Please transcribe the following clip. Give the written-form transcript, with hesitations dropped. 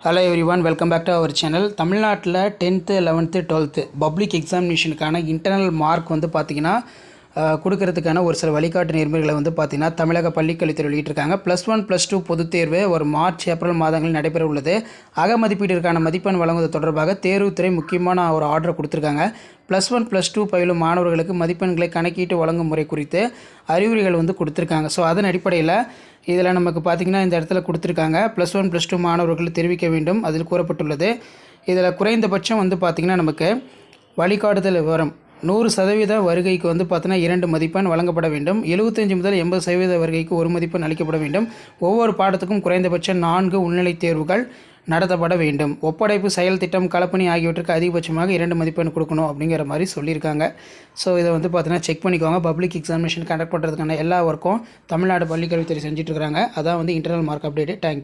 Hello everyone, welcome back to our channel. தமிழ்நாட்டில் 10th 11th 12th public எக்ஸாமினேஷனுக்கான internal mark வந்து பார்த்திங்கன்னா கொடுக்கறதுக்கான ஒரு சில வழிகாட்டு நெறிமுறைகளை வந்து பார்த்திங்கன்னா தமிழக பள்ளிக்கல்வித்துறை வெளியிட்டிருக்காங்க. +1 +2 பொதுத் தேர்வு ஒரு மார்ச் ஏப்ரல் மாதங்களில் நடைபெற உள்ளது. மதிப்பீட்டிற்கான மதிப்பெண் வழங்குவது தொடர்பாக தேர்வுத்துறை முக்கியமான ஒரு ஆர்டரை கொடுத்துருக்காங்க. +1 +2 பயிலும் மாணவர்களுக்கு மதிப்பெண்களை கணக்கீட்டு வழங்கும் முறை குறித்து அறிவுரைகள் வந்து கொடுத்துருக்காங்க. ஸோ அதன் அடிப்படையில் இதில் நமக்கு பார்த்திங்கன்னா இந்த இடத்துல கொடுத்துருக்காங்க. +1 +2 மாணவர்கள் தெரிவிக்க வேண்டும் அதில் கூறப்பட்டுள்ளது. இதில் குறைந்தபட்சம் வந்து பார்த்திங்கன்னா நமக்கு வழிகாட்டுதல் விவரம் 100% வருகைக்கு வந்து பார்த்தீங்கன்னா 2 மதிப்பெண் வழங்கப்பட வேண்டும். 75 முதல் 80% வருகைக்கு 1 மதிப்பெண் அளிக்கப்பட வேண்டும். ஒவ்வொரு பாடத்துக்கும் குறைந்தபட்சம் 4 உள்நிலைத் தேர்வுகள் நடத்தப்பட வேண்டும். ஒப்படைப்பு, செயல் திட்டம், களப்பணி ஆகியவற்றுக்கு அதிகபட்சமாக 2 மதிப்பெண் கொடுக்கணும் அப்படிங்கிற மாதிரி சொல்லியிருக்காங்க. ஸோ இதை வந்து பார்த்தீங்கன்னா செக் பண்ணிக்கோங்க. பப்ளிக் எக்ஸாமினேஷன் கண்டக்ட் பண்ணுறதுக்கான எல்லா ஒர்க்கும் தமிழ்நாடு பள்ளிக்கல்வித்துறை செஞ்சுட்டு இருக்காங்க. அதான் வந்து இன்டர்னல் மார்க் அப்டேட்டு. தேங்க்யூ.